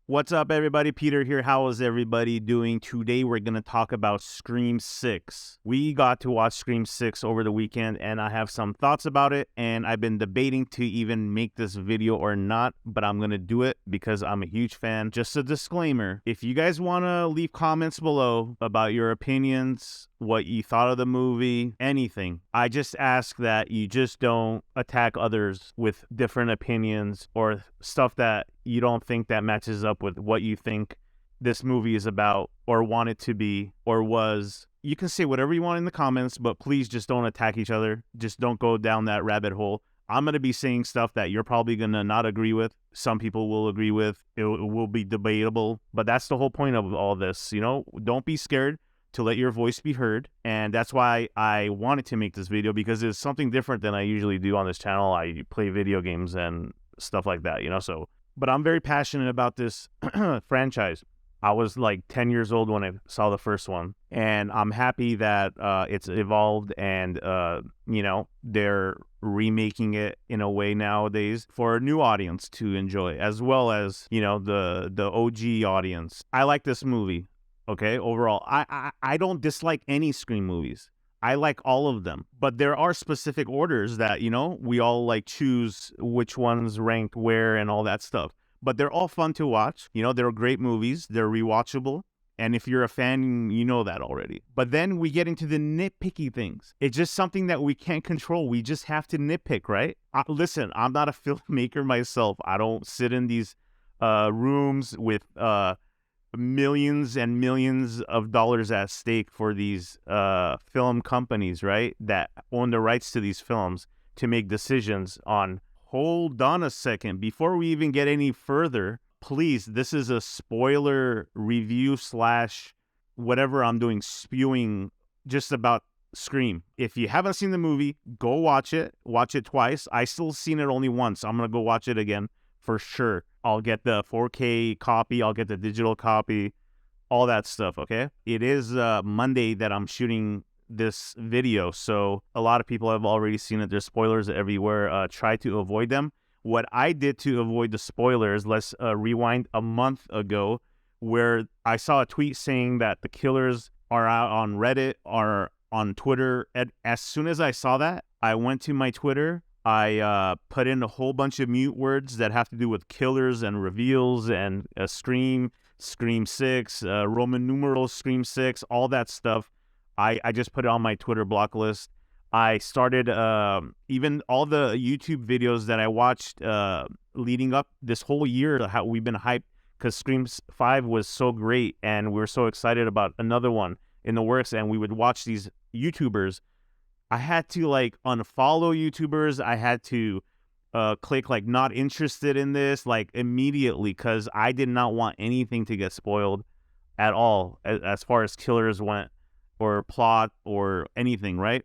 What's up, everybody? Peter here. How is everybody doing? Today, we're going to talk about Scream 6. We got to watch Scream 6 over the weekend, and I have some thoughts about it, and I've been debating to even make this video or not, but I'm going to do it because I'm a huge fan. Just a disclaimer, if you guys want to leave comments below about your opinions, what you thought of the movie, anything, I just ask that you just don't attack others with different opinions or stuff that you don't think that matches up with what you think this movie is about or want it to be or was. You can say whatever you want in the comments, but please just don't attack each other. Just don't go down that rabbit hole. I'm going to be saying stuff that you're probably going to not agree with. Some people will agree with. It will be debatable, but that's the whole point of all this. You know, don't be scared to let your voice be heard. And that's why I wanted to make this video, because it's something different than I usually do on this channel. I play video games and stuff like that, you know, but I'm very passionate about this franchise. I was like 10 years old when I saw the first one, and I'm happy that it's evolved and, you know, they're remaking it in a way nowadays for a new audience to enjoy, as well as, you know, the OG audience. I like this movie, okay, overall. I don't dislike any Scream movies. I like all of them, but there are specific orders that, you know, we all like choose which ones ranked where and all that stuff. But they're all fun to watch. You know, they're great movies. They're rewatchable. And if you're a fan, you know that already. But then we get into the nitpicky things. It's just something that we can't control. We just have to nitpick, right? Listen, I'm not a filmmaker myself. I don't sit in these rooms with millions and millions of dollars at stake for these film companies, right, that own the rights to these films to make decisions on. Hold on a second. Before we even get any further, please, this is a spoiler review / whatever I'm doing, spewing just about Scream. If you haven't seen the movie, go watch it. Watch it twice. I still seen it only once. I'm going to go watch it again for sure. I'll get the 4K copy. I'll get the digital copy, all that stuff, okay? It is Monday that I'm shooting this video, so a lot of people have already seen it. There's spoilers everywhere. Try to avoid them. What I did to avoid the spoilers, let's rewind a month ago, where I saw a tweet saying that the killers are out on Reddit or on Twitter. And as soon as I saw that, I went to my Twitter. I put in a whole bunch of mute words that have to do with killers and reveals and Scream 6, Roman numerals, Scream 6, all that stuff. I just put it on my Twitter block list. I started even all the YouTube videos that I watched leading up this whole year, how we've been hyped because Scream 5 was so great and we were so excited about another one in the works, and we would watch these YouTubers. I had to like unfollow YouTubers. I had to click like not interested in this like immediately, because I did not want anything to get spoiled at all as far as killers went or plot or anything, right?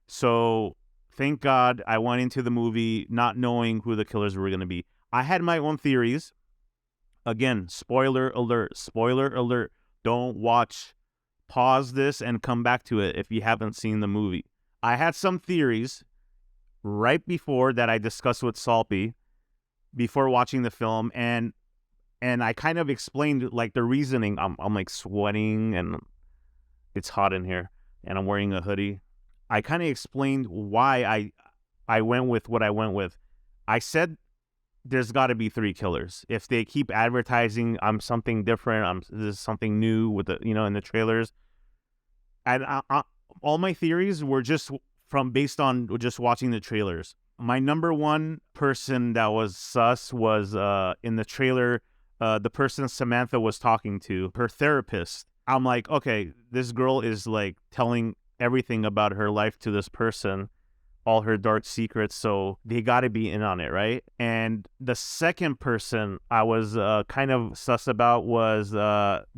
So thank God I went into the movie not knowing who the killers were going to be. I had my own theories. Again, spoiler alert, spoiler alert. Don't watch, pause this and come back to it if you haven't seen the movie. I had some theories right before that I discussed with Salpy before watching the film, and I kind of explained like the reasoning. I'm like sweating and it's hot in here and I'm wearing a hoodie. I kind of explained why I went with what I went with. I said there's got to be 3 killers. If they keep advertising I'm something different, this is something new with the, you know, in the trailers. And all my theories were just based on just watching the trailers. My number one person that was sus was in the trailer, the person Samantha was talking to, her therapist. I'm like, okay, this girl is like telling everything about her life to this person, all her dark secrets, so they got to be in on it, right? And the second person I was kind of sus about was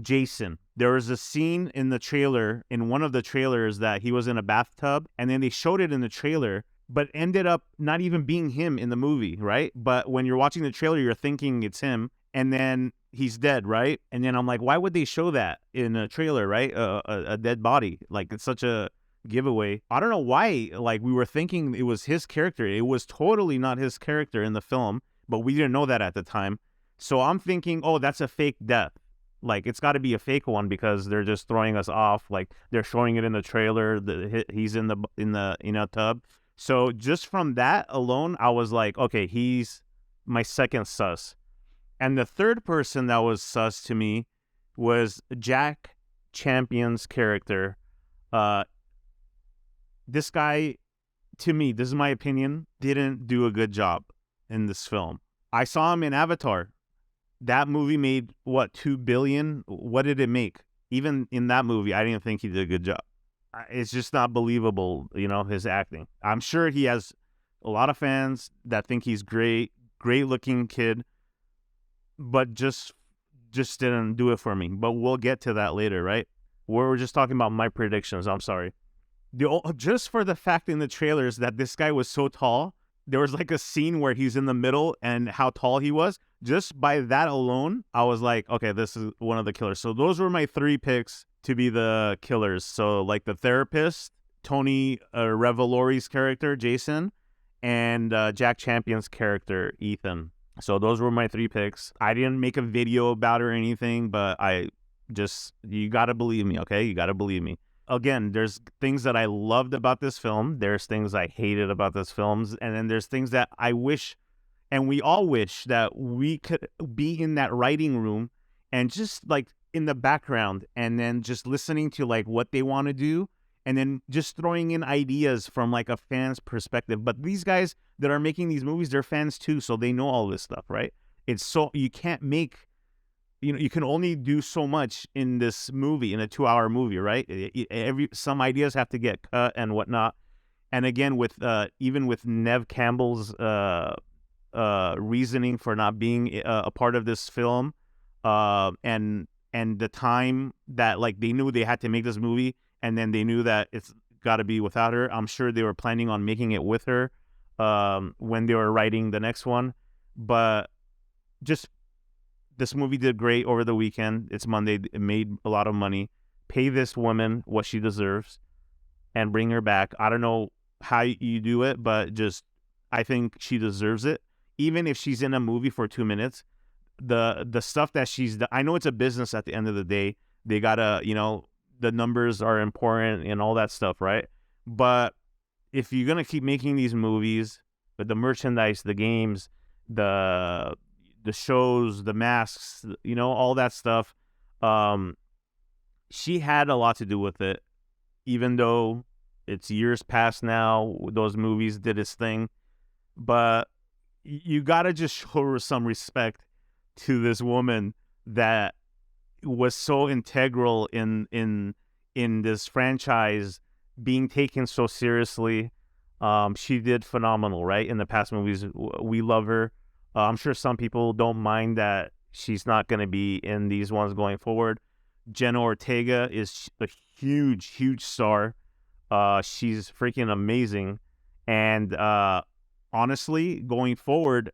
Jason. There was a scene in the trailer, in one of the trailers, that he was in a bathtub, and then they showed it in the trailer, but ended up not even being him in the movie, right? But when you're watching the trailer, you're thinking it's him, and then he's dead, right? And then I'm like, why would they show that in a trailer, right? A dead body. Like, it's such a giveaway. I don't know why, like, we were thinking it was his character. It was totally not his character in the film, but we didn't know that at the time. So I'm thinking, oh, that's a fake death. Like, it's got to be a fake one because they're just throwing us off. Like, they're showing it in the trailer. He's in the tub. So just from that alone, I was like, okay, he's my second sus. And the third person that was sus to me was Jack Champion's character. This guy, to me, this is my opinion, didn't do a good job in this film. I saw him in Avatar. That movie made, what, $2 billion? What did it make? Even in that movie, I didn't think he did a good job. It's just not believable, his acting. I'm sure he has a lot of fans that think he's great looking kid, but just didn't do it for me. But we'll get to that later, right? We're just talking about my predictions. I'm sorry. Just for the fact in the trailers that this guy was so tall, there was like a scene where he's in the middle and how tall he was. Just by that alone, I was like, okay, this is one of the killers. So those were my 3 picks to be the killers. So like the therapist, Tony Revolori's character, Jason, and Jack Champion's character, Ethan. So those were my 3 picks. I didn't make a video about it or anything, but you got to believe me, okay? You got to believe me. Again, there's things that I loved about this film. There's things I hated about this film. And then there's things that I wish, and we all wish, that we could be in that writing room and just like in the background and then just listening to like what they want to do and then just throwing in ideas from like a fan's perspective. But these guys that are making these movies, they're fans too, so they know all this stuff, right? You can't make, you can only do so much in this movie, in a 2-hour movie, right? Some ideas have to get cut and whatnot. And again, even with Neve Campbell's reasoning for not being a part of this film, and the time that like they knew they had to make this movie, and then they knew that it's got to be without her. I'm sure they were planning on making it with her when they were writing the next one. But just, this movie did great over the weekend. It's Monday. It made a lot of money. Pay this woman what she deserves and bring her back. I don't know how you do it, but just, I think she deserves it. Even if she's in a movie for 2 minutes, the stuff that I know it's a business at the end of the day. They gotta, the numbers are important and all that stuff, right? But if you're gonna keep making these movies with the merchandise, the games, the shows, the masks, all that stuff, she had a lot to do with it. Even though it's years past now, those movies did its thing. But you gotta just show her some respect to this woman that was so integral in this franchise being taken so seriously. She did phenomenal, right? In the past movies, we love her. I'm sure some people don't mind that she's not going to be in these ones going forward. Jenna Ortega is a huge, huge star. She's freaking amazing. And honestly, going forward,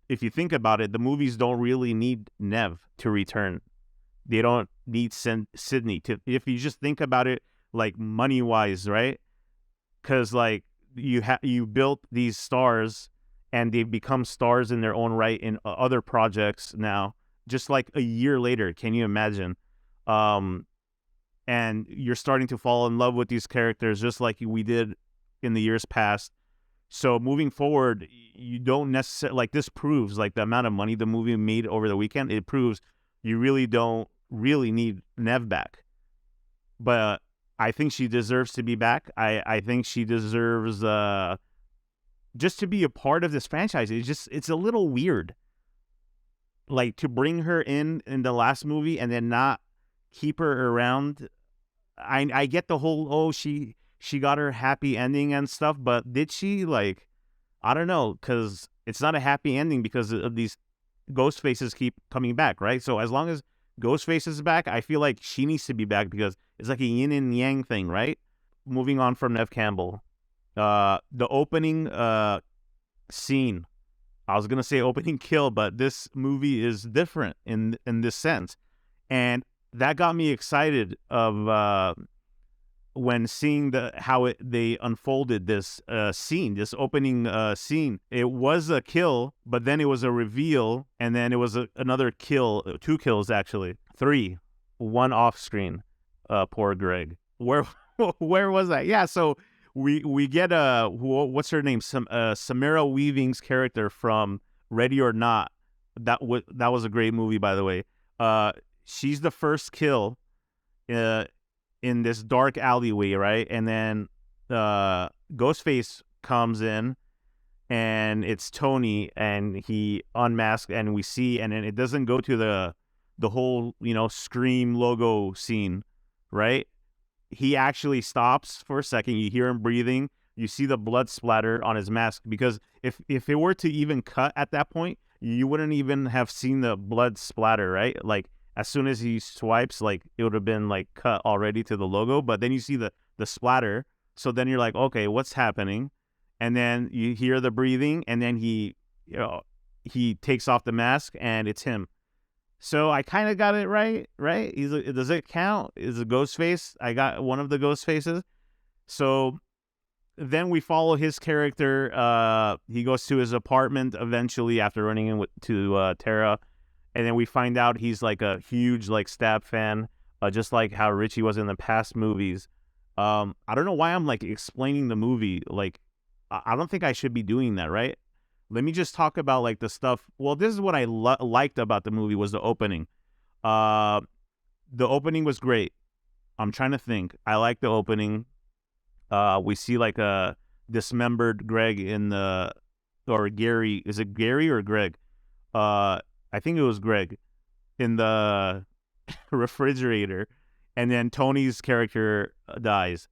if you think about it, the movies don't really need Neve to return. They don't need Sydney to. If you just think about it, like money-wise, right? Because like you built these stars, and they've become stars in their own right in other projects now. Just like a year later, can you imagine? And you're starting to fall in love with these characters, just like we did in the years past. So moving forward, you don't necessarily, like, this proves, like, the amount of money the movie made over the weekend, it proves you really don't really need Neve back. But I think she deserves to be back. I think she deserves just to be a part of this franchise. It's a little weird, like, to bring her in the last movie and then not keep her around. I get the whole, she got her happy ending and stuff, but did she? Like, I don't know, because it's not a happy ending because of these ghost faces keep coming back, right? So as long as Ghostface is back, I feel like she needs to be back because it's like a yin and yang thing, right? Moving on from Neve Campbell, the opening scene, I was gonna say opening kill, but this movie is different in this sense, and that got me excited of when seeing how they unfolded this scene, this opening scene. It was a kill, but then it was a reveal, and then it was another kill, 2 kills actually, 3, 1 off screen. Poor Greg. Where where was I? Yeah, so we get what's her name? Samara Weaving's character from Ready or Not. That was a great movie, by the way. She's the first kill. In this dark alleyway, right? And then Ghostface comes in, and it's Tony, and he unmasks, and we see, and then it doesn't go to the whole, Scream logo scene, right? He actually stops for a second. You hear him breathing. You see the blood splatter on his mask, because if it were to even cut at that point, you wouldn't even have seen the blood splatter, right? Like, as soon as he swipes, like, it would have been like cut already to the logo, but then you see the splatter. So then you're like, okay, what's happening? And then you hear the breathing, and then he takes off the mask, and it's him. So I kind of got it right? Does it count? Is a ghost face? I got one of the ghost faces. So then we follow his character. He goes to his apartment eventually after running to Tara. And then we find out he's like a huge like Stab fan, just like how Richie was in the past movies. I don't know why I'm like explaining the movie. Like, I don't think I should be doing that, right? Let me just talk about like the stuff. Well, this is what I liked about the movie was the opening. The opening was great. I'm trying to think. I like the opening. We see like a dismembered Greg or Gary. Is it Gary or Greg? I think it was Greg in the refrigerator, and then Tony's character dies.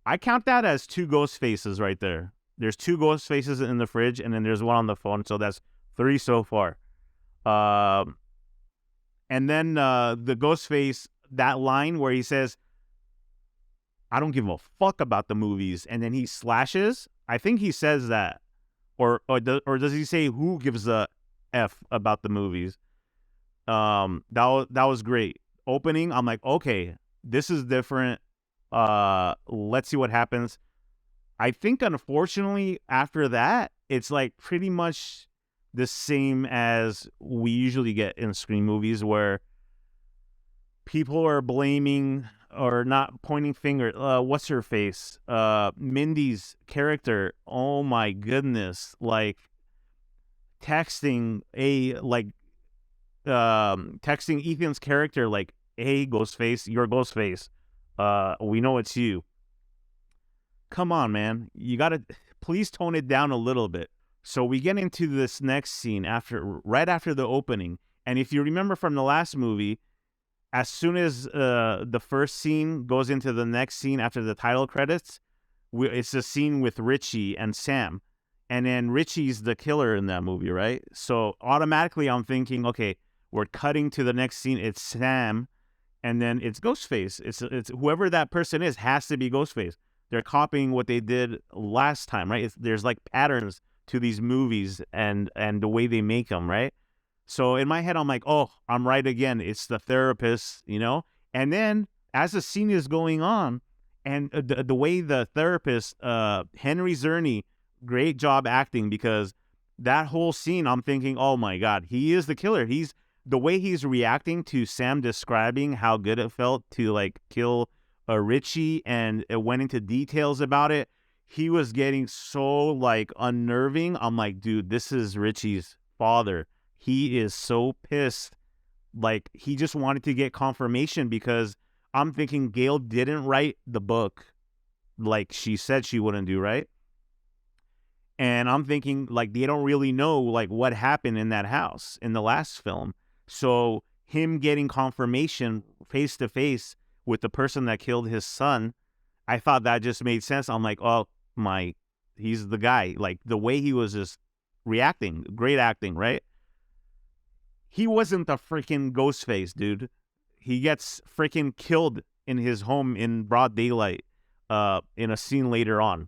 I count that as 2 ghost faces right there. There's 2 ghost faces in the fridge, and then there's 1 on the phone, so that's 3 so far. And then the ghost face, that line where he says, "I don't give a fuck about the movies," and then he slashes. I think he says that, or does he say who gives a F about the movies? That was great. Opening, I'm like, okay, this is different. Let's see what happens. I think, unfortunately, after that, it's like pretty much the same as we usually get in Scream movies, where people are blaming or not pointing finger. What's her face? Mindy's character. Oh my goodness! Like, texting Ethan's character like, "Hey, Ghostface, you're Ghostface. We know it's you." Come on, man. You gotta please tone it down a little bit. So we get into this next scene right after the opening, and if you remember from the last movie, as soon as the first scene goes into the next scene after the title credits, it's a scene with Richie and Sam. And then Richie's the killer in that movie, right? So automatically I'm thinking, okay, we're cutting to the next scene. It's Sam, and then it's Ghostface. It's whoever that person is has to be Ghostface. They're copying what they did last time, right? There's like patterns to these movies and the way they make them, right? So in my head, I'm like, oh, I'm right again. It's the therapist, And then as the scene is going on, and the way the therapist, Henry Czerny, great job acting, because that whole scene, I'm thinking, oh my God, he is the killer. The way he's reacting to Sam describing how good it felt to like kill Richie, and it went into details about it. He was getting so like unnerving. I'm like, dude, this is Richie's father. He is so pissed. Like, he just wanted to get confirmation, because I'm thinking Gale didn't write the book like she said she wouldn't do, right? And I'm thinking, like, they don't really know, like, what happened in that house in the last film. So him getting confirmation face to face with the person that killed his son, I thought that just made sense. I'm like, oh, he's the guy. Like, the way he was just reacting, great acting, right? He wasn't the freaking Ghostface, dude. He gets freaking killed in his home in broad daylight in a scene later on.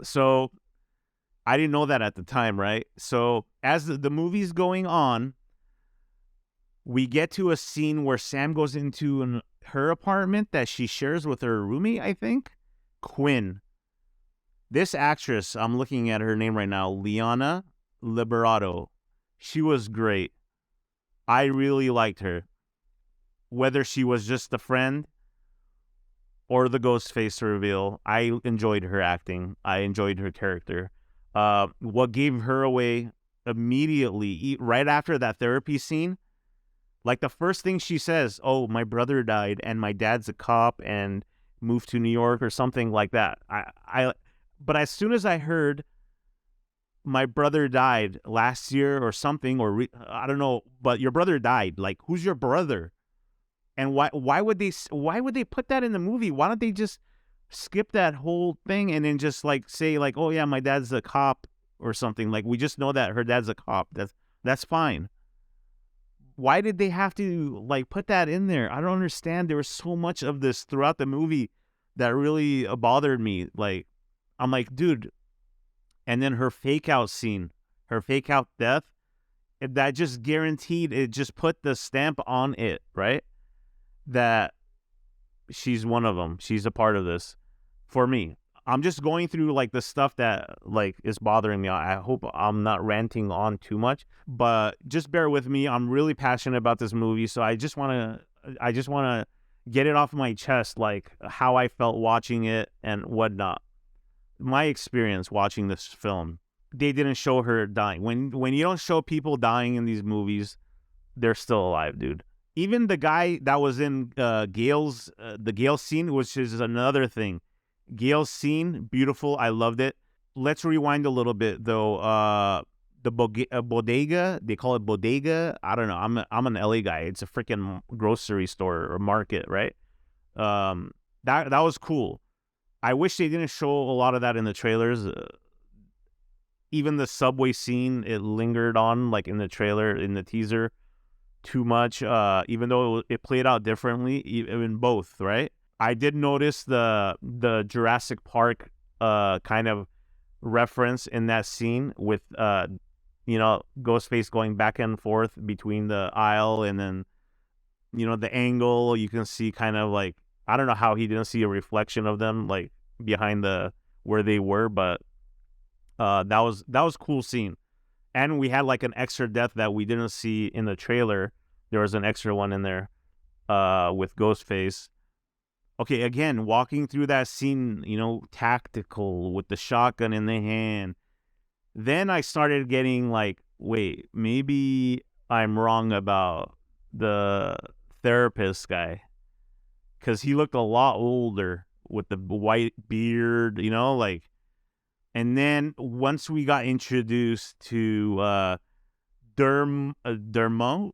So I didn't know that at the time, right? So as the movie's going on, We get to a scene where Sam goes into her apartment that she shares with her roomie, I think. Quinn. This actress, I'm looking at her name right now, Liana Liberato. She was great. I really liked her. Whether she was just a friend or the ghost face reveal, I enjoyed her acting. I enjoyed her character. What gave her away immediately, right after that therapy scene, like the first thing she says, "Oh, my brother died and my dad's a cop and moved to New York," or something like that. But as soon as I heard my brother died last year or something, or I don't know, but your brother died. Like, who's your brother? And why would they put that in the movie? Why don't they just skip that whole thing and then just like say like, "Oh yeah, my dad's a cop," or something? Like, we just know that her dad's a cop. That's fine. Why did they have to like put that in there? I don't understand. There was so much of this throughout the movie that really bothered me. Like, I'm like, dude. And then her fake out scene, her fake out death, that just guaranteed, it just put the stamp on it, right? That she's one of them. She's a part of this. For me, I'm just going through like the stuff that like is bothering me. I hope I'm not ranting on too much, but just bear with me. I'm really passionate about this movie, so I just want to get it off my chest, like how I felt watching it and whatnot. My experience watching this film, they didn't show her dying. When you don't show people dying in these movies, they're still alive, dude. Even the guy that was in Gale's the Gale scene, which is another thing. Gale's scene, beautiful. I loved it. Let's rewind a little bit though. The Bodega, they call it Bodega. I don't know. I'm an LA guy. It's a freaking grocery store or market, right? That was cool. I wish they didn't show a lot of that in the trailers. Even the subway scene, it lingered on like in the trailer, in the teaser, too much. Even though it played out differently in both, right? I did notice the Jurassic Park kind of reference in that scene with Ghostface going back and forth between the aisle, and then the angle you can see kind of like, I don't know how he didn't see a reflection of them like behind where they were, but that was a cool scene. And we had like an extra death that we didn't see in the trailer. There was an extra one in there with Ghostface. Okay, again, walking through that scene, tactical with the shotgun in the hand. Then I started getting like, wait, maybe I'm wrong about the therapist guy. Because he looked a lot older with the white beard, like. And then once we got introduced to Dermot Mulroney,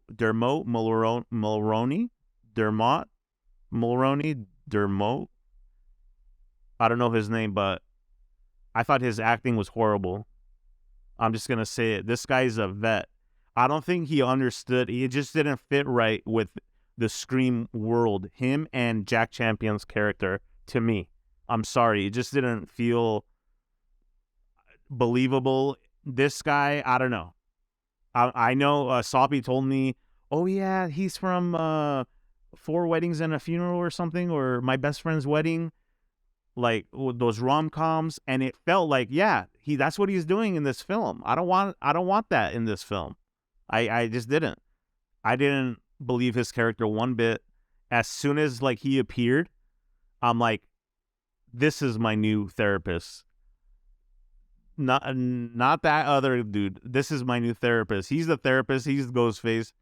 I don't know his name, but I thought his acting was horrible. I'm just going to say it. This guy's a vet. I don't think he understood. He just didn't fit right with the Scream world, him and Jack Champion's character, to me. I'm sorry. It just didn't feel believable. This guy, I don't know. I know Soppy told me, oh yeah, he's from Four Weddings and a Funeral or something, or My Best Friend's Wedding, like those rom-coms, and it felt like, yeah, that's what he's doing in this film. I don't want that in this film. I just didn't. I didn't believe his character one bit. As soon as like he appeared, I'm like, this is my new therapist. Not that other dude. This is my new therapist. He's the therapist. He's the Ghostface.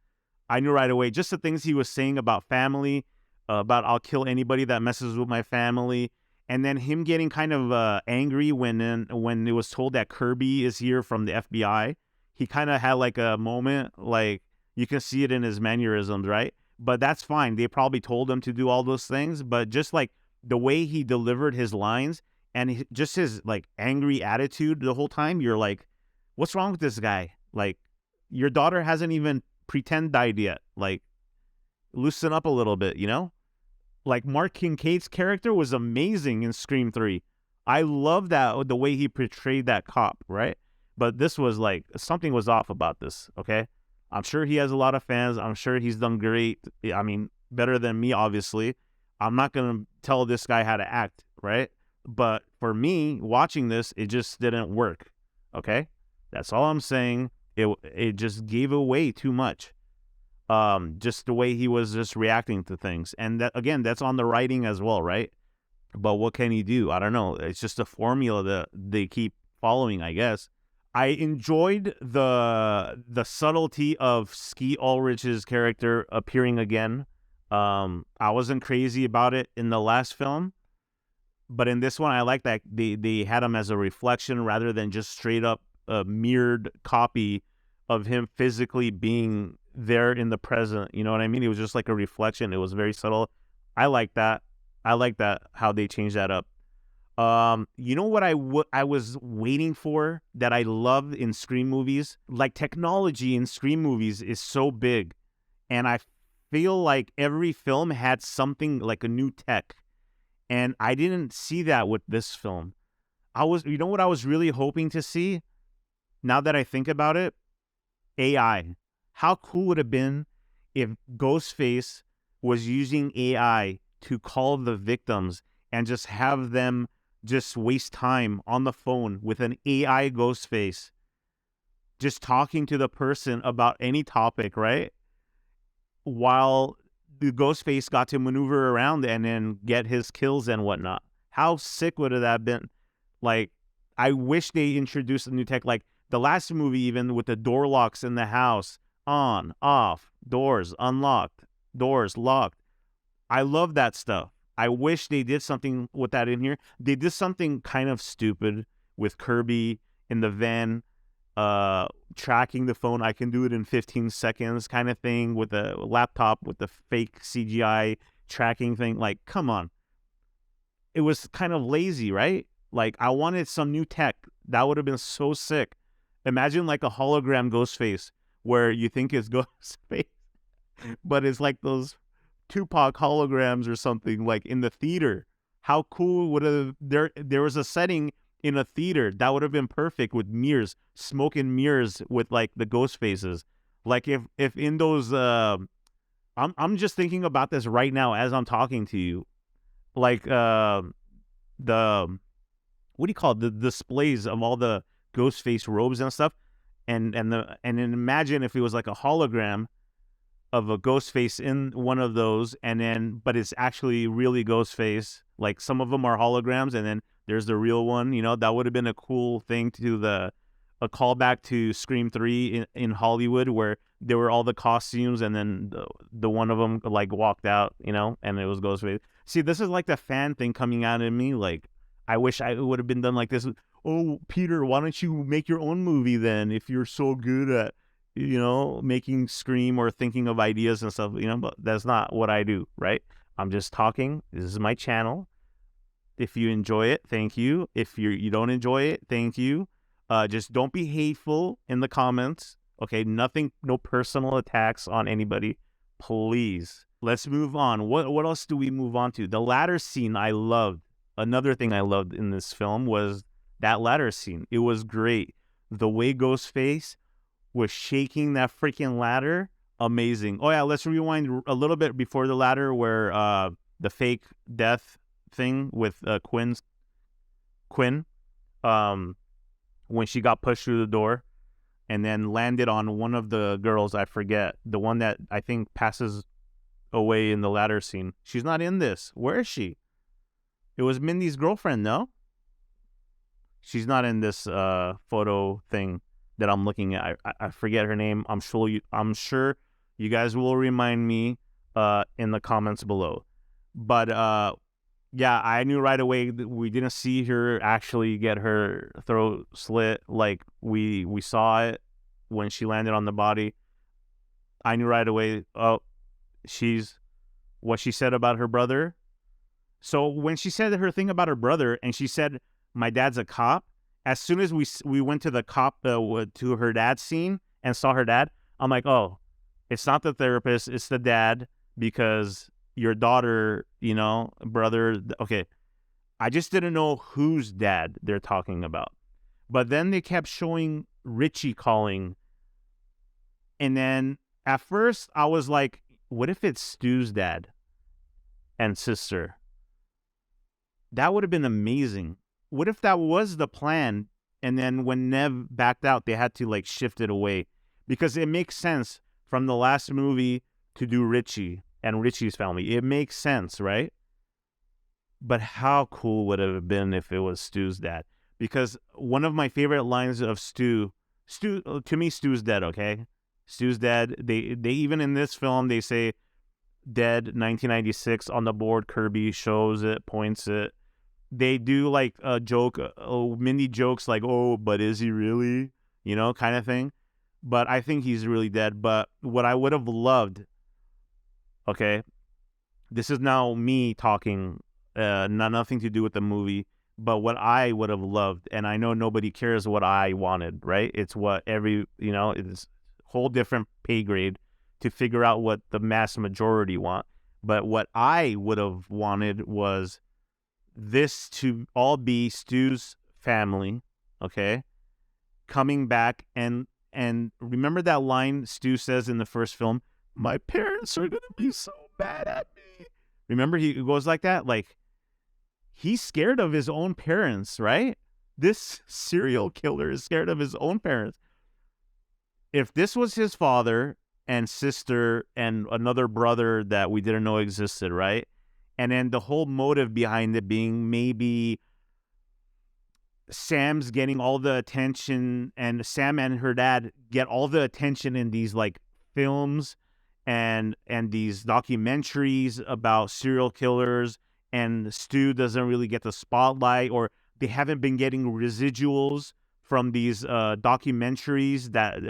I knew right away. Just the things he was saying about family, about I'll kill anybody that messes with my family, and then him getting kind of angry when it was told that Kirby is here from the FBI. He kind of had like a moment, like you can see it in his mannerisms, right? But that's fine. They probably told him to do all those things, but just like the way he delivered his lines. And just his like angry attitude the whole time, you're like, what's wrong with this guy? Like, your daughter hasn't even pretend died yet. Like, loosen up a little bit, Like, Mark Kincaid's character was amazing in Scream 3. I love that, the way he portrayed that cop, right? But this was like, something was off about this, okay? I'm sure he has a lot of fans. I'm sure he's done great. I mean, better than me, obviously. I'm not going to tell this guy how to act, right? But for me, watching this, it just didn't work, okay? That's all I'm saying. It just gave away too much. Just the way he was just reacting to things. And that, again, that's on the writing as well, right? But what can he do? I don't know. It's just a formula that they keep following, I guess. I enjoyed the subtlety of Skeet Ulrich's character appearing again. I wasn't crazy about it in the last film, but in this one, I like that they had him as a reflection rather than just straight up a mirrored copy of him physically being there in the present. You know what I mean? It was just like a reflection. It was very subtle. I like that. I like that how they changed that up. You know what I was waiting for that I love in Scream movies? Like, technology in Scream movies is so big, and I feel like every film had something like a new tech, and I didn't see that with this film. You know what I was really hoping to see? Now that I think about it, AI. How cool would it have been if Ghostface was using AI to call the victims and just have them just waste time on the phone with an AI Ghostface, just talking to the person about any topic, right? While the Ghostface got to maneuver around and then get his kills and whatnot. How sick would it have been? Like, I wish they introduced a new tech, like the last movie, even with the door locks in the house, on, off, doors unlocked, doors locked. I love that stuff. I wish they did something with that in here. They did something kind of stupid with Kirby in the van, tracking the phone. I can do it in 15 seconds kind of thing with a laptop with the fake CGI tracking thing. Like, come on. It was kind of lazy, right? Like, I wanted some new tech. That would have been so sick. Imagine like a hologram Ghostface where you think it's Ghostface, but it's like those Tupac holograms or something, like in the theater. How cool would have there was a setting in a theater that would have been perfect with mirrors, smoke and mirrors with like the ghost faces. Like if in those I'm just thinking about this right now as I'm talking to you. Like the what do you call it? The displays of all the ghost face robes and stuff. And then imagine if it was like a hologram of a ghost face in one of those, and then but it's actually really ghost face. Like, some of them are holograms, and then there's the real one. You know, that would have been a cool thing to a callback to Scream 3 in Hollywood, where there were all the costumes, and then the one of them like walked out, you know, and it was Ghostface. See, this is like the fan thing coming out in me. Like, I wish I would have been done like this. Oh, Peter, why don't you make your own movie then if you're so good at, you know, making Scream or thinking of ideas and stuff, you know? But that's not what I do, right? I'm just talking. This is my channel. If you enjoy it, thank you. If you don't enjoy it, thank you. Just don't be hateful in the comments. Okay, nothing, no personal attacks on anybody. Please. Let's move on. What else do we move on to? The ladder scene I loved. Another thing I loved in this film was that ladder scene. It was great. The way Ghostface was shaking that freaking ladder, amazing. Oh yeah, let's rewind a little bit before the ladder where the fake death thing with Quinn, when she got pushed through the door and then landed on one of the girls, I forget, the one that I think passes away in the ladder scene. She's not in this. Where is she? It was Mindy's girlfriend, no? She's not in this photo thing that I'm looking at. I forget her name. I'm sure you guys will remind me in the comments below. But yeah, I knew right away that we didn't see her actually get her throat slit like we saw it when she landed on the body. I knew right away, oh, she's what she said about her brother. So when she said her thing about her brother and she said, my dad's a cop, as soon as we went to the cop to her dad's scene and saw her dad, I'm like, oh, it's not the therapist, it's the dad, because your daughter, you know, brother, okay. I just didn't know whose dad they're talking about. But then they kept showing Richie calling And then at first I was like, what if it's Stu's dad and sister? That would have been amazing. What if that was the plan? And then when Neve backed out, they had to like shift it away, because it makes sense from the last movie to do Richie and Richie's family. It makes sense, right? But how cool would it have been if it was Stu's dad? Because one of my favorite lines of Stu, to me, Stu's dead, okay? Stu's dead. They even in this film, they say dead 1996 on the board. Kirby shows it, points it. They do like a joke, mini jokes like, oh, but is he really? You know, kind of thing. But I think he's really dead. But what I would have loved, okay, this is now me talking, nothing to do with the movie, but what I would have loved, and I know nobody cares what I wanted, right? It's what it's whole different pay grade to figure out what the mass majority want. But what I would have wanted was this to all be Stu's family, okay, coming back, and remember that line Stu says in the first film, my parents are gonna be so mad at me. Remember, he goes like that, like he's scared of his own parents, right? This serial killer is scared of his own parents. If this was his father and sister and another brother that we didn't know existed, right? And then the whole motive behind it being maybe Sam's getting all the attention, and Sam and her dad get all the attention in these like films and these documentaries about serial killers, and Stu doesn't really get the spotlight, or they haven't been getting residuals from these documentaries that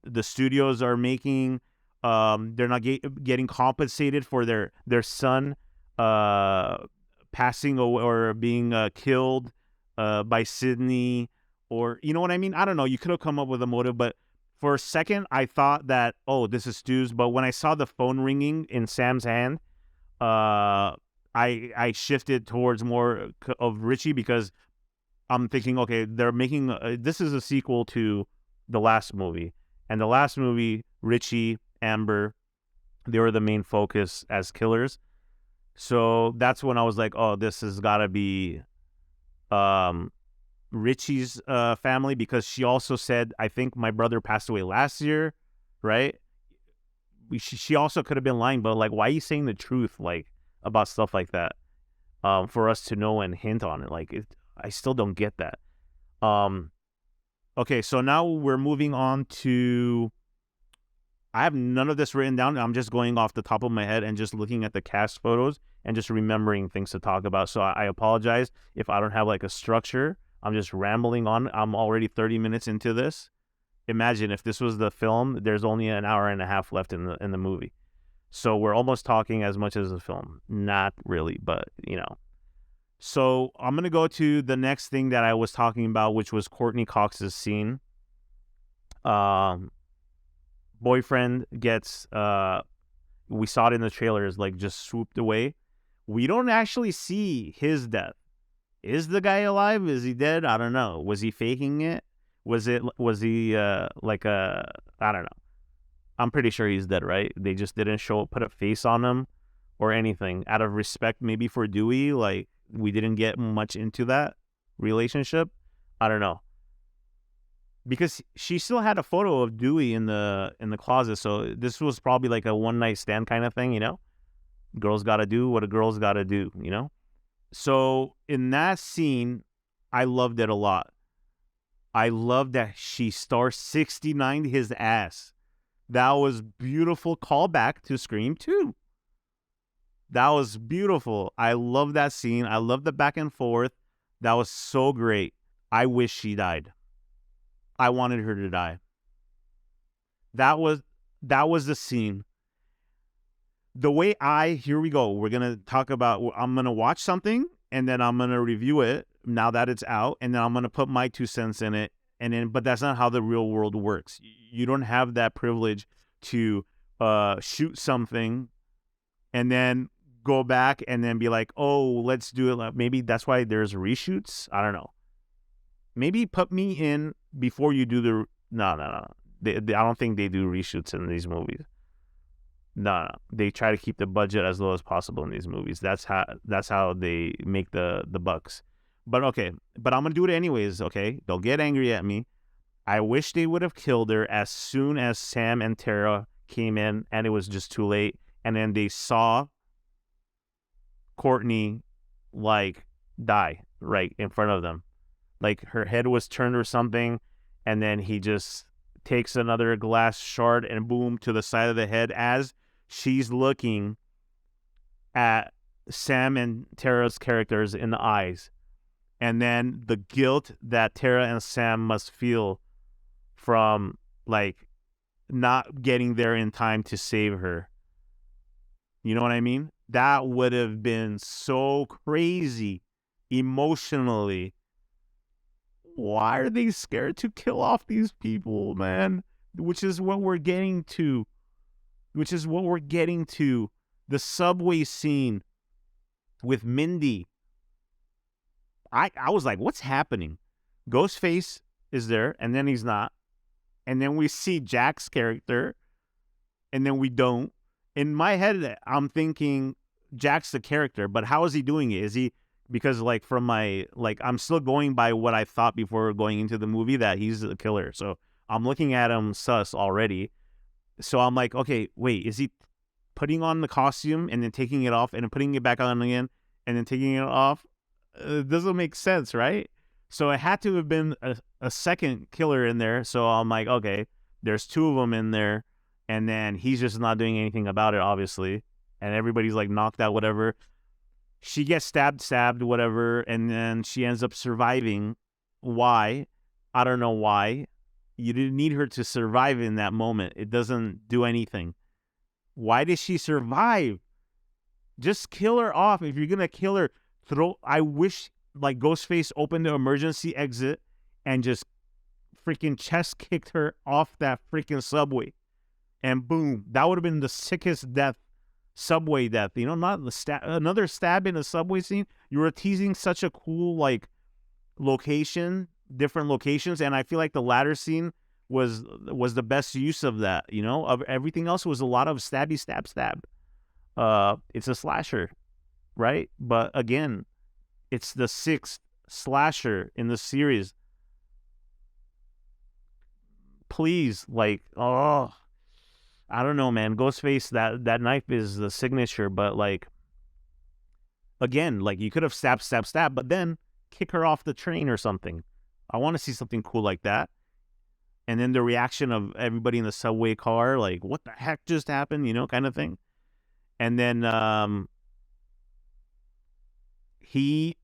the studios are making. They're not getting compensated for their son passing or being killed by Sydney, or you know what I mean? I don't know. You could have come up with a motive, but for a second I thought that, oh, this is Stu's. But when I saw the phone ringing in Sam's hand, I shifted towards more of Richie, because I'm thinking, okay, they're making this is a sequel to the last movie, and the last movie, Richie, Amber, they were the main focus as killers. So that's when I was like, oh, this has got to be Richie's family, because she also said, I think my brother passed away last year, right? She also could have been lying, but like, why are you saying the truth, like, about stuff like that, for us to know and hint on it? Like, I still don't get that. Okay, so now we're moving on to, I have none of this written down. I'm just going off the top of my head and just looking at the cast photos and just remembering things to talk about. So I apologize if I don't have like a structure. I'm just rambling on. I'm already 30 minutes into this. Imagine if this was the film, there's only an hour and a half left in the movie. So we're almost talking as much as the film. Not really, but you know. So I'm going to go to the next thing that I was talking about, which was Courtney Cox's scene. Boyfriend gets, we saw it in the trailers, like just swooped away. We don't actually see his death. Is the guy alive? Is he dead? I don't know. Was he faking it? Was he like a, I don't know. I'm pretty sure he's dead, right? They just didn't put a face on him or anything out of respect, maybe for Dewey. Like, we didn't get much into that relationship. I don't know. Because she still had a photo of Dewey in the closet, so this was probably like a one night stand kind of thing, you know? Girls gotta do what a girl's gotta do, you know? So in that scene, I loved it a lot. I loved that she star 69'd his ass. That was beautiful callback to Scream 2. That was beautiful. I love that scene. I love the back and forth. That was so great. I wish she died. I wanted her to die. That was the scene. The way here we go. We're going to talk about, I'm going to watch something and then I'm going to review it now that it's out, and then I'm going to put my 2 cents in it. And then, but that's not how the real world works. You don't have that privilege to shoot something and then go back and then be like, oh, let's do it. Maybe that's why there's reshoots. I don't know. Maybe put me in before you do the... No. I don't think they do reshoots in these movies. No, they try to keep the budget as low as possible in these movies. That's how they make the bucks. But okay, but I'm gonna do it anyways. Okay, don't get angry at me. I wish they would have killed her as soon as Sam and Tara came in, and it was just too late. And then they saw Courtney like die right in front of them, like her head was turned or something, and then he just takes another glass shard and boom to the side of the head as she's looking at Sam and Tara's characters in the eyes. And then the guilt that Tara and Sam must feel from like not getting there in time to save her. You know what I mean? That would have been so crazy emotionally. Why are they scared to kill off these people, man? Which is what we're getting to. The subway scene with Mindy. I was like, what's happening? Ghostface is there, and then he's not. And then we see Jack's character, and then we don't. In my head, I'm thinking Jack's the character, but how is he doing it? Is he, because like from my, like I'm still going by what I thought before going into the movie that he's the killer. So I'm looking at him sus already. So I'm like, okay, wait, is he putting on the costume and then taking it off and then putting it back on again and then taking it off? It doesn't make sense, right? So it had to have been a second killer in there. So I'm like, okay, there's two of them in there. And then he's just not doing anything about it, obviously. And everybody's like knocked out, whatever. She gets stabbed, whatever. And then she ends up surviving. Why? I don't know why. You didn't need her to survive in that moment. It doesn't do anything. Why did she survive? Just kill her off. If you're going to kill her, I wish like Ghostface opened the emergency exit and just freaking chest kicked her off that freaking subway. And boom, that would have been the sickest death, subway death. You know, not the another stab in a subway scene. You were teasing such a cool like location, different locations, and I feel like the ladder scene was the best use of that. You know, of everything else was a lot of stabby stab. It's a slasher, right? But again, it's the sixth slasher in the series. Please, like, oh, I don't know, man. Ghostface, that knife is the signature, but like, again, like you could have stab, but then kick her off the train or something. I want to see something cool like that. And then the reaction of everybody in the subway car, like, what the heck just happened, you know, kind of thing. And then he,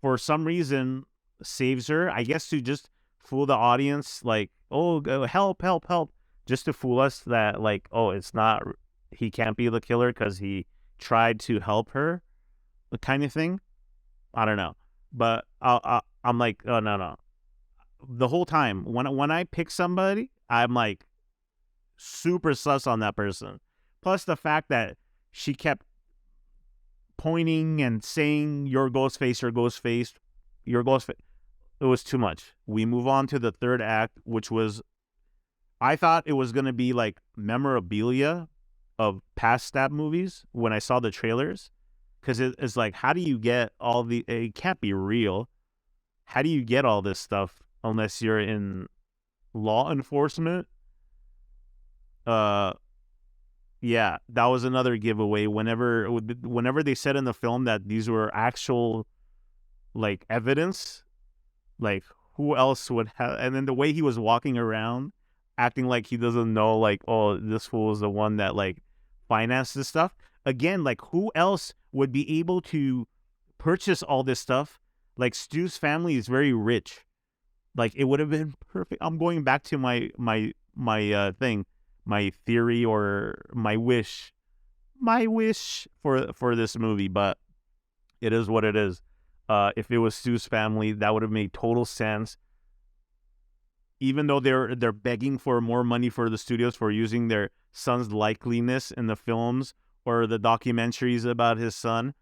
for some reason, saves her, I guess to just fool the audience, like, oh, help, just to fool us that, like, oh, it's not, he can't be the killer because he tried to help her, the kind of thing. I don't know. But I'm like, oh, no. The whole time, when I pick somebody, I'm like super sus on that person. Plus the fact that she kept pointing and saying, "Your Ghostface, your Ghostface, your Ghostface." It was too much. We move on to the third act, which was, I thought it was going to be like memorabilia of past stab movies when I saw the trailers. Because it's like, how do you get all the, it can't be real. How do you get all this stuff unless you're in law enforcement? Yeah, that was another giveaway. Whenever they said in the film that these were actual like evidence, like who else would have? And then the way he was walking around, acting like he doesn't know, like, oh, this fool is the one that like financed this stuff. Again, like who else would be able to purchase all this stuff? Like Stu's family is very rich. Like it would have been perfect. I'm going back to my thing, my theory or my wish for this movie, but it is what it is. If it was Stu's family, that would have made total sense. Even though they're begging for more money for the studios for using their son's likeliness in the films or the documentaries about his son,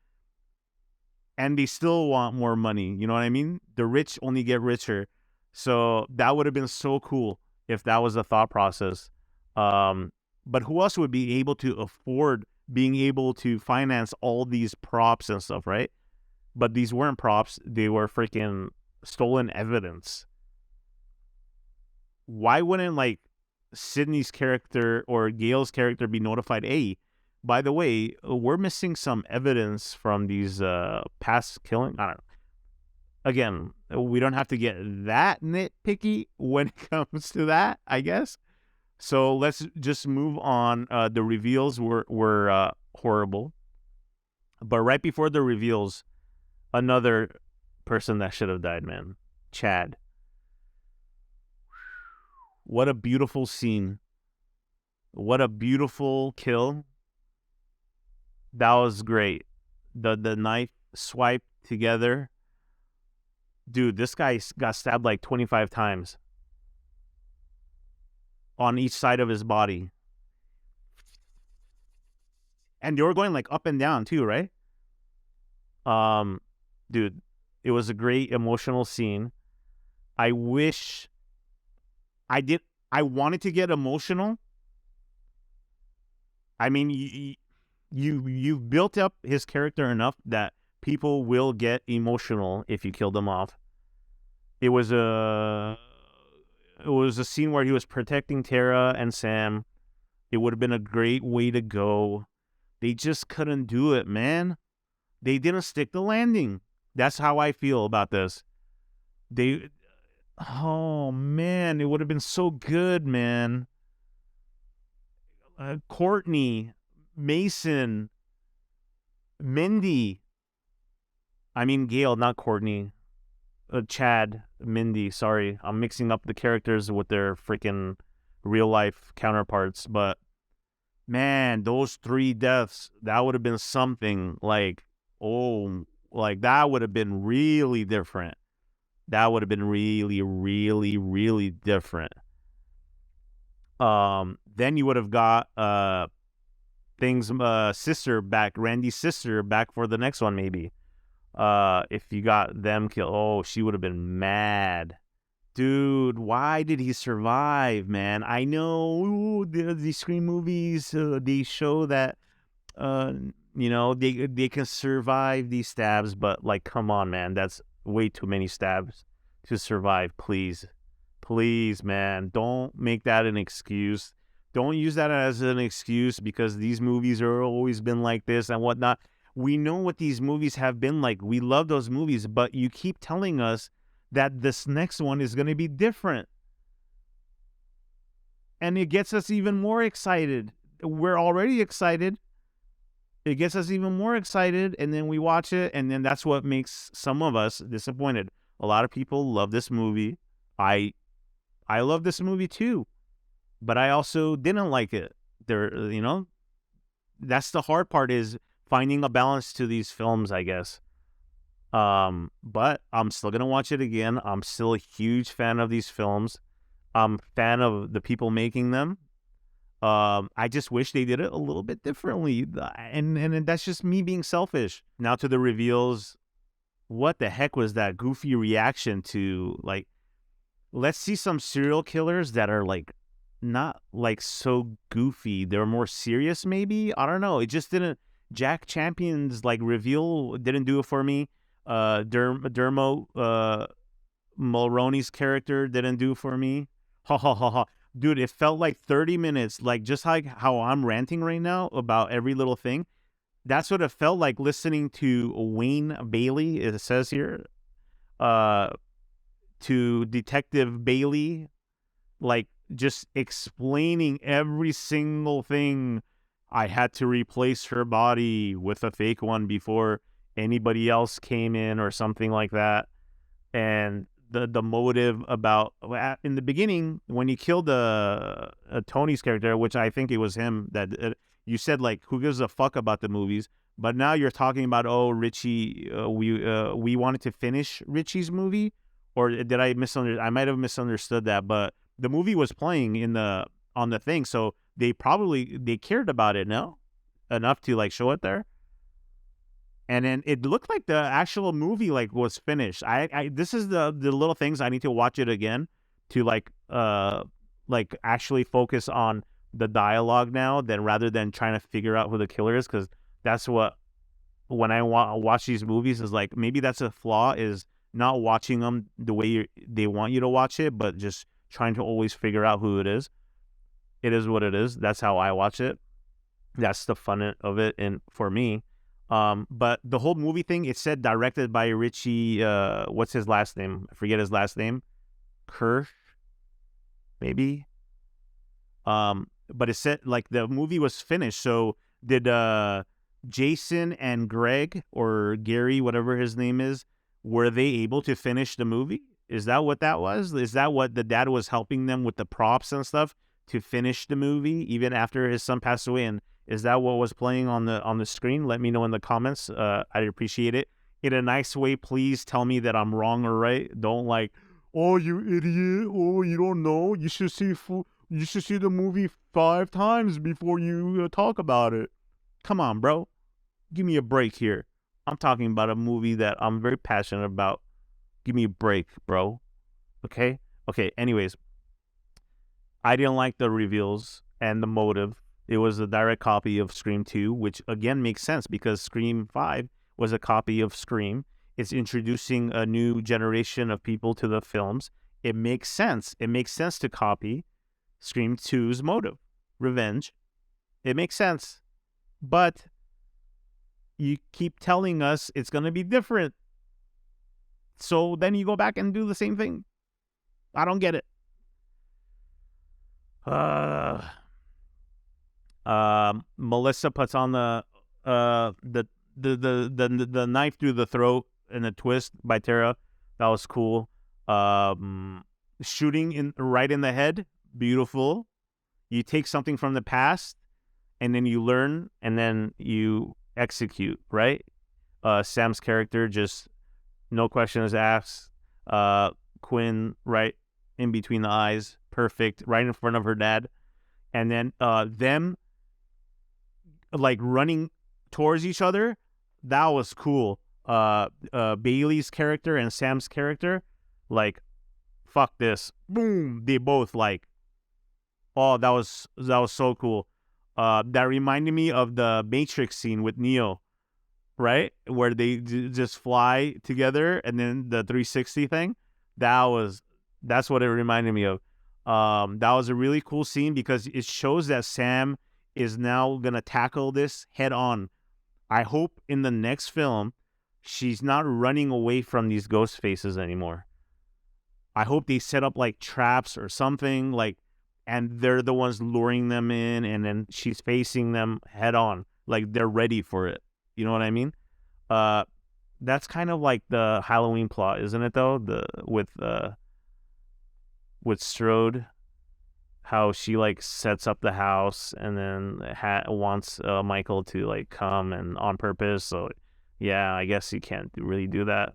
and they still want more money. You know what I mean? The rich only get richer. So that would have been so cool if that was the thought process. But who else would be able to afford being able to finance all these props and stuff, right? But these weren't props. They were freaking stolen evidence. Why wouldn't, like, Sydney's character or Gale's character be notified, hey, by the way, we're missing some evidence from these past killing? I don't know. Again, we don't have to get that nitpicky when it comes to that, I guess. So let's just move on. The reveals were horrible. But right before the reveals, another person that should have died, man. Chad. What a beautiful scene. What a beautiful kill. That was great. The knife swipe together. Dude, this guy got stabbed like 25 times on each side of his body. And they were going like up and down too, right? Dude, it was a great emotional scene. I wish I wanted to get emotional. I mean, you've built up his character enough that people will get emotional if you kill them off. It was a scene where he was protecting Tara and Sam. It would have been a great way to go. They just couldn't do it, man. They didn't stick the landing. That's how I feel about this. Oh man, it would have been so good, man. Courtney, Mason, Mindy. I mean Gale, not Courtney. Chad, Mindy. Sorry, I'm mixing up the characters with their freaking real life counterparts. But man, those 3 deaths, that would have been something. Like, oh, like that would have been really different. That would have been really, really, really different. Then you would have got sister back, Randy's sister back for the next one, maybe. If you got them killed, oh, she would have been mad. Dude, why did he survive, man? I know the Scream movies, they show that, they can survive these stabs, but, like, come on, man, that's way too many stabs to survive. Please, man, don't make that an excuse. Don't use that as an excuse because these movies are always been like this and whatnot. We know what these movies have been like. We love those movies, but you keep telling us that this next one is going to be different. And it gets us even more excited. We're already excited. It gets us even more excited, and then we watch it, and then that's what makes some of us disappointed. A lot of people love this movie. I love this movie too, but I also didn't like it. That's the hard part, is finding a balance to these films, I guess. But I'm still gonna watch it again. I'm still a huge fan of these films. I'm a fan of the people making them. I just wish they did it a little bit differently, and that's just me being selfish. Now to the reveals. What the heck was that goofy reaction to, like, let's see some serial killers that are, like, not, like, so goofy. They're more serious, maybe? I don't know. It just didn't. Jack Champion's, like, reveal didn't do it for me. Dermot Mulroney's character didn't do it for me. Ha ha ha ha. Dude, it felt like 30 minutes, like, just like how I'm ranting right now about every little thing. That's what it felt like listening to Wayne Bailey, it says here, to Detective Bailey, like, just explaining every single thing. I had to replace her body with a fake one before anybody else came in or something like that. And the motive about, in the beginning, when he killed Tony's character, which I think it was him that... you said, like, who gives a fuck about the movies? But now you're talking about, oh, Richie, we wanted to finish Richie's movie? Or did I misunderstand? I might have misunderstood that, but the movie was playing on the thing, so they cared about it, no? Enough to, like, show it there? And then it looked like the actual movie, like, was finished. This is the little things I need to watch it again to, like, like actually focus on the dialogue now than rather than trying to figure out who the killer is, because that's what when I watch these movies is like, maybe that's a flaw, is not watching them the way they want you to watch it, but just trying to always figure out who it is. It is what it is. That's how I watch it. That's the fun of it, and for me. But the whole movie thing, it said directed by Richie. What's his last name? I forget his last name. Kirsch, maybe. But it said like the movie was finished. So did Jason and Greg or Gary, whatever his name is, were they able to finish the movie? Is that what that was? Is that what the dad was helping them with the props and stuff to finish the movie even after his son passed away? And is that what was playing on the screen? Let me know in the comments. I'd appreciate it. In a nice way, please tell me that I'm wrong or right. Don't like, oh, you idiot. Oh, you don't know. You should see the movie 5 times before you talk about it. Come on, bro. Give me a break here. I'm talking about a movie that I'm very passionate about. Give me a break, bro. Okay? Okay, anyways. I didn't like the reveals and the motive. It was a direct copy of Scream 2, which again makes sense because Scream 5 was a copy of Scream. It's introducing a new generation of people to the films. It makes sense. It makes sense to copy Scream 2's motive, revenge. It makes sense. But you keep telling us it's going to be different. So then you go back and do the same thing. I don't get it. Melissa puts on the knife through the throat and a twist by Tara. That was cool. Shooting right in the head, beautiful. You take something from the past and then you learn and then you execute, right? Sam's character, just no questions asked. Quinn right in between the eyes, perfect, right in front of her dad. And then them like running towards each other, that was cool. Bailey's character and Sam's character, like, fuck this, boom, they both like, oh, that was so cool. That reminded me of the Matrix scene with Neo, right, where they just fly together, and then the 360 thing. That's what it reminded me of. That was a really cool scene because it shows that Sam is now gonna tackle this head on. I hope in the next film she's not running away from these ghost faces anymore. I hope they set up like traps or something, like, and they're the ones luring them in, and then she's facing them head on, like they're ready for it. You know what I mean? That's kind of like the Halloween plot, isn't it? Though with Strode, how she like sets up the house and then wants Michael to like come and on purpose. So yeah, I guess you can't really do that.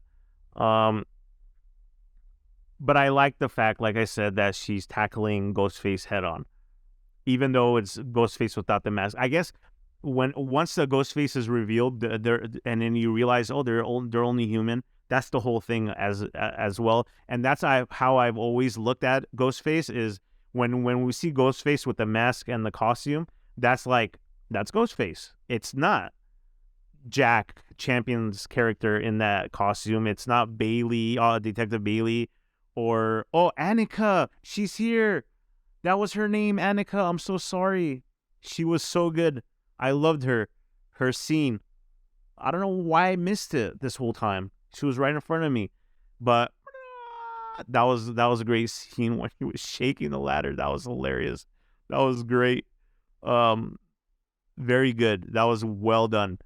But I like the fact, like I said, that she's tackling Ghostface head on, even though it's Ghostface without the mask. I guess once the Ghostface is revealed, and then you realize, oh, they're only human. That's the whole thing as well, and that's how I've always looked at Ghostface is when we see Ghostface with the mask and the costume, that's Ghostface. It's not Jack Champion's character in that costume. It's not Bailey, Detective Bailey, or Annika. She's here. That was her name, Annika. I'm so sorry. She was so good. I loved her scene. I don't know why I missed it this whole time. She was right in front of me, but that was a great scene when he was shaking the ladder. That was hilarious. That was great. Very good. That was well done.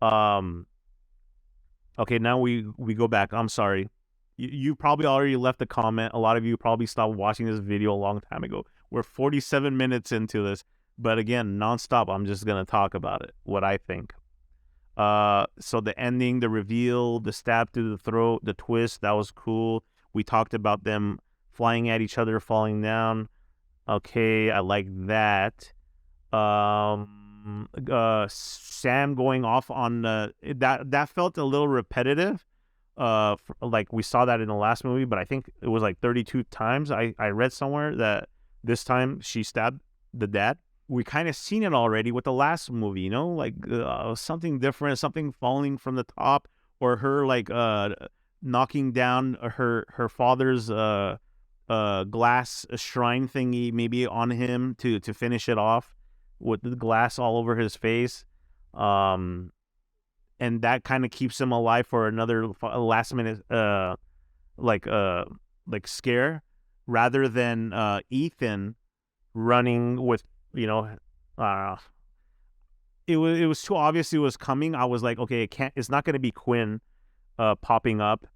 Okay, now we go back. I'm sorry. You probably already left a comment. A lot of you probably stopped watching this video a long time ago. We're 47 minutes into this, but again, nonstop. I'm just gonna talk about it, what I think. So the ending, the reveal, the stab through the throat, the twist, that was cool. We talked about them flying at each other, falling down. Okay, I like that. Sam going off on that felt a little repetitive. Like we saw that in the last movie, but I think it was like 32 times. I read somewhere that This time she stabbed the dad. We kind of seen it already with the last movie, like something different, something falling from the top, or her like knocking down her father's glass shrine thingy maybe on him to finish it off with the glass all over his face. And that kind of keeps him alive for another last minute like scare, rather than Ethan running with, it was too obvious it was coming. I was like, okay, it's not going to be Quinn popping up.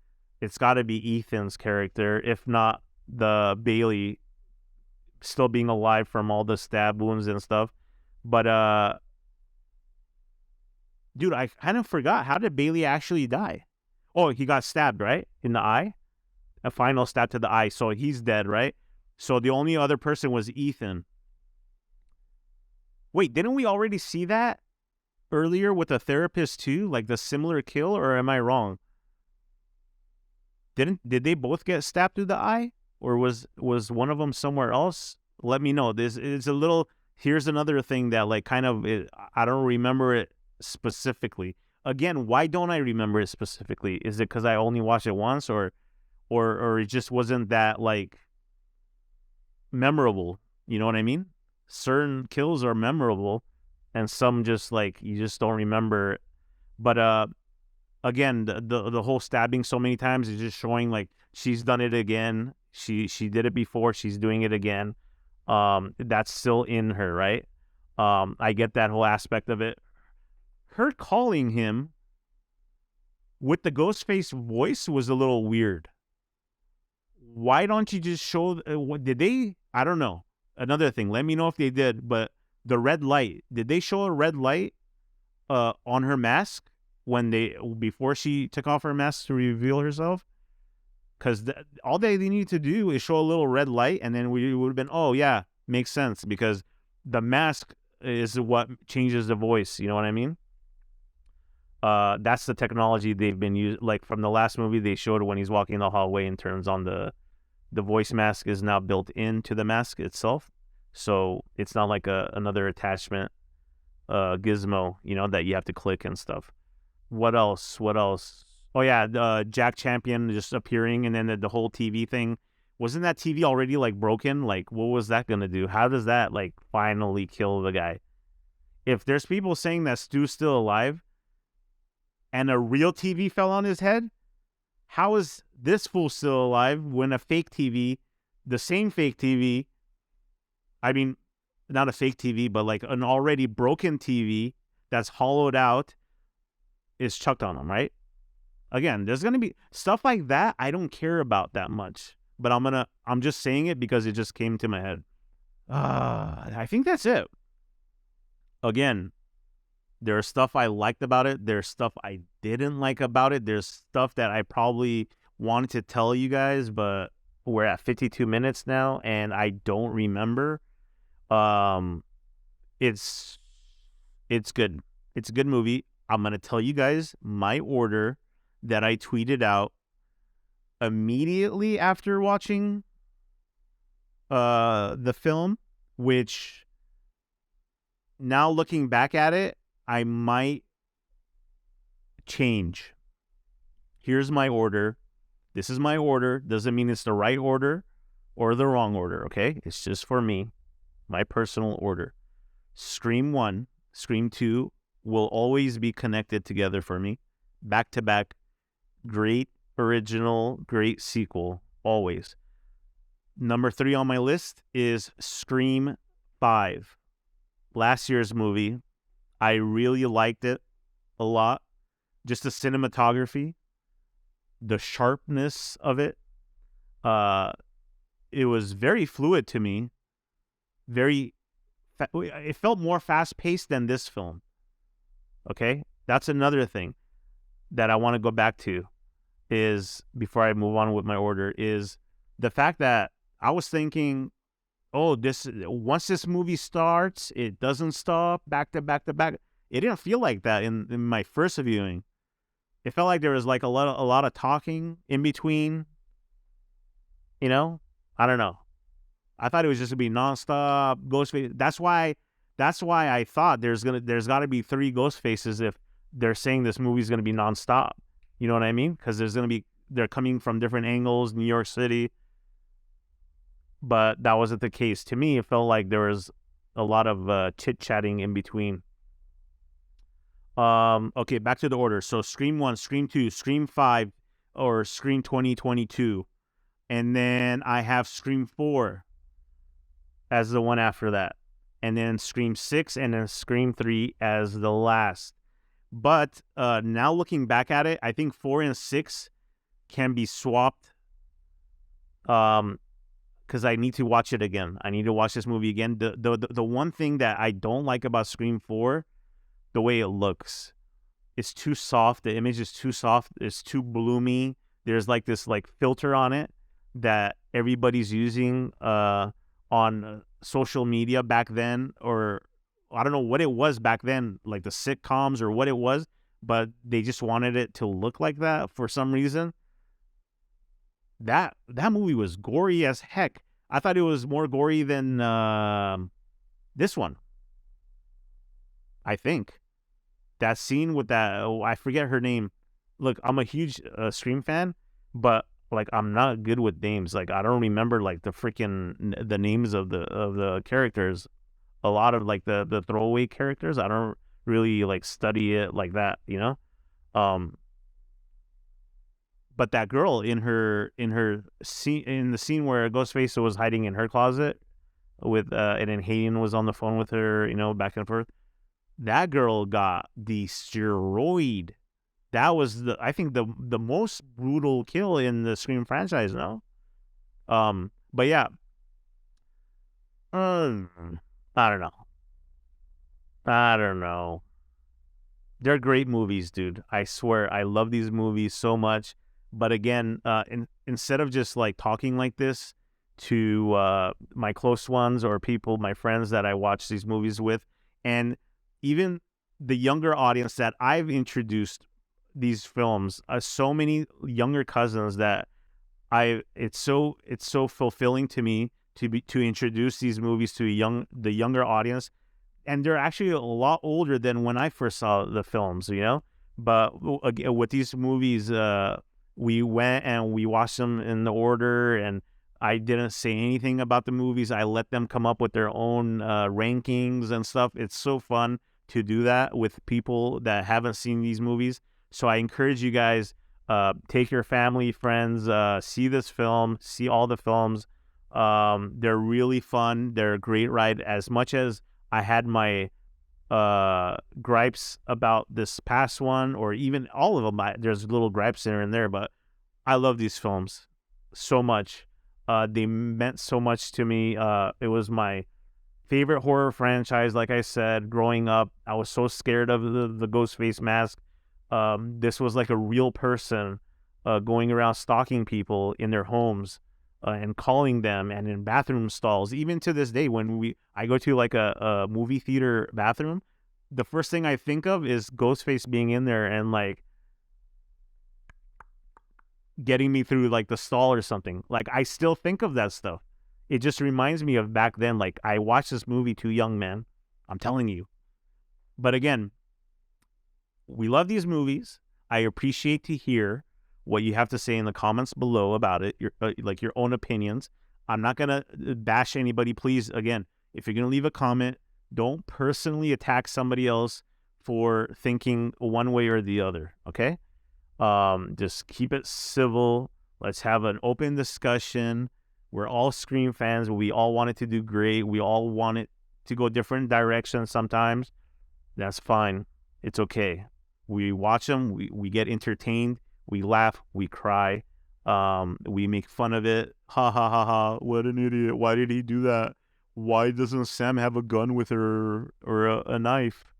It's got to be Ethan's character, if not the Bailey still being alive from all the stab wounds and stuff. But dude, I kind of forgot, how did Bailey actually die? Oh, he got stabbed, right? In the eye? A final stab to the eye. So he's dead, right? So the only other person was Ethan. Wait, didn't we already see that earlier with the therapist too? Like the similar kill, or am I wrong? Did they both get stabbed through the eye? Or was one of them somewhere else? Let me know. This is a little... Here's another thing that like kind of... I don't remember it specifically. Again, why don't I remember it specifically? Is it because I only watched it once, or it just wasn't that like memorable? You know what I mean? Certain kills are memorable, and some just like you just don't remember. But again, the whole stabbing so many times is just showing like she's done it again. She did it before. She's doing it again. That's still in her, right? I get that whole aspect of it. Her calling him with the Ghostface voice was a little weird. Why don't you just show... what did they... I don't know. Another thing, let me know if they did, but the red light, did they show a red light on her mask before she took off her mask to reveal herself? Because all they need to do is show a little red light, and then we would have been, oh yeah, makes sense, because the mask is what changes the voice. You know what I mean? That's the technology they've been using. Like from the last movie, they showed when he's walking the hallway and turns on the voice mask is now built into the mask itself. So it's not like another attachment gizmo, that you have to click and stuff. What else? Oh yeah, Jack Champion just appearing, and then the whole TV thing. Wasn't that TV already like broken? Like, what was that gonna do? How does that like finally kill the guy? If there's people saying that Stu's still alive and a real TV fell on his head, how is this fool still alive when a fake TV, the same fake TV, I mean, not a fake TV, but like an already broken TV that's hollowed out, is chucked on him, right? Again, there's going to be stuff like that I don't care about that much, but I'm just saying it because it just came to my head. I think that's it. Again, there's stuff I liked about it. There's stuff I didn't like about it. There's stuff that I probably wanted to tell you guys, but we're at 52 minutes now, and I don't remember. It's good. It's a good movie. I'm going to tell you guys my order that I tweeted out immediately after watching the film, which now looking back at it, I might change. Here's my order. This is my order. Doesn't mean it's the right order or the wrong order, okay? It's just for me, my personal order. Scream 1, Scream 2 will always be connected together for me. Back to back. Great original, great sequel, always. Number 3 on my list is Scream 5. Last year's movie. I really liked it a lot. Just the cinematography, the sharpness of it. It was very fluid to me. It felt more fast-paced than this film. Okay? That's another thing that I want to go back to, is, before I move on with my order, is the fact that I was thinking, once this movie starts, it doesn't stop, back to back to back. It didn't feel like that in my first viewing. It felt like there was like a lot of talking in between. I don't know. I thought it was just gonna be nonstop Ghostface. That's why I thought there's got to be 3 Ghostfaces if they're saying this movie's gonna be nonstop. You know what I mean? Because they're coming from different angles, New York City. But that wasn't the case. To me, it felt like there was a lot of chit chatting in between. Okay, back to the order. So Scream 1, Scream 2, Scream 5, or Scream 2022. And then I have Scream 4 as the one after that. And then Scream 6 and then Scream 3 as the last. But now looking back at it, I think 4 and 6 can be swapped. Because I need to watch it again. I need to watch this movie again. The one thing that I don't like about Scream 4, the way it looks. It's too soft. The image is too soft. It's too bloomy. There's like this like filter on it that everybody's using on social media back then, or I don't know what it was back then, like the sitcoms or what it was, but they just wanted it to look like that for some reason. That movie was gory as heck. I thought it was more gory than this one. I think that scene with that, I forget her name. Look, I'm a huge Scream fan, but like I'm not good with names. Like I don't remember like the names of the characters. A lot of like the throwaway characters, I don't really like study it like that, you know. But that girl in the scene where Ghostface was hiding in her closet with and then Hayden was on the phone with her, you know, back and forth. That girl got destroyed. That was I think the most brutal kill in the Scream franchise, no? But yeah. I don't know. They're great movies, dude. I swear, I love these movies so much. But again, instead of just like talking like this to my close ones or people, my friends that I watch these movies with, and even the younger audience that I've introduced these films, so many younger cousins that it's so fulfilling to me to introduce these movies to the younger audience, and they're actually a lot older than when I first saw the films, you know. But again, with these movies, we went and we watched them in the order, and I didn't say anything about the movies. I let them come up with their own rankings and stuff. It's so fun to do that with people that haven't seen these movies. So I encourage you guys, take your family, friends, see this film, see all the films. They're really fun. They're a great ride. As much as I had my gripes about this past one, or even all of them, there's little gripes here and there, but I love these films so much. They meant so much to me. It was my favorite horror franchise. Like I said, growing up, I was so scared of the Ghostface mask. This was like a real person going around stalking people in their homes and calling them, and in bathroom stalls. Even to this day, when I go to like a movie theater bathroom, the first thing I think of is Ghostface being in there and like getting me through like the stall or something. Like I still think of that stuff. It just reminds me of back then. Like I watched this movie too young, man. I'm telling you. But again, we love these movies. I appreciate to hear what you have to say in the comments below about it, your own opinions. I'm not going to bash anybody. Please, again, if you're going to leave a comment, don't personally attack somebody else for thinking one way or the other, okay? Just keep it civil. Let's have an open discussion. We're all Scream fans. We all want it to do great. We all want it to go different directions sometimes. That's fine. It's okay. We watch them. We get entertained. We laugh. We cry. We make fun of it. Ha ha ha ha. What an idiot. Why did he do that? Why doesn't Sam have a gun with her or a knife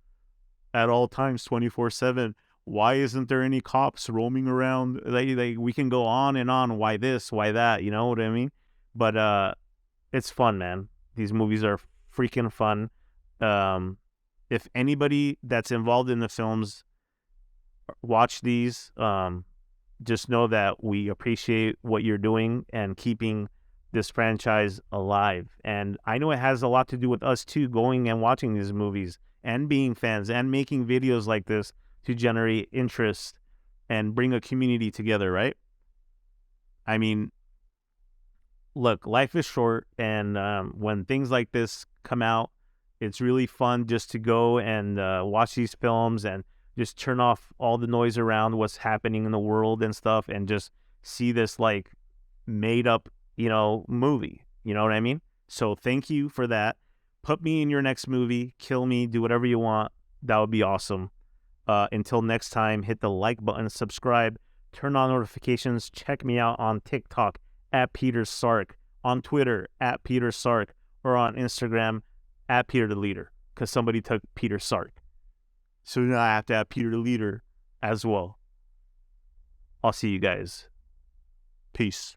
at all times, 24/7? Why isn't there any cops roaming around? We can go on and on. Why this? Why that? You know what I mean? But it's fun, man. These movies are freaking fun. If anybody that's involved in the films watch these, just know that we appreciate what you're doing and keeping this franchise alive. And I know it has a lot to do with us too, going and watching these movies and being fans and making videos like this to generate interest and bring a community together, right? I mean, look, life is short, and when things like this come out, it's really fun just to go and watch these films and just turn off all the noise around what's happening in the world and stuff, and just see this like made up, movie. You know what I mean? So thank you for that. Put me in your next movie, kill me, do whatever you want. That would be awesome. Until next time, hit the like button, subscribe, turn on notifications, check me out on TikTok at PETERSARK, on Twitter at PETERSARK, or on Instagram at Peter the Leader, because somebody took PETERSARK. So now I have to have Peter the Leader as well. I'll see you guys. Peace.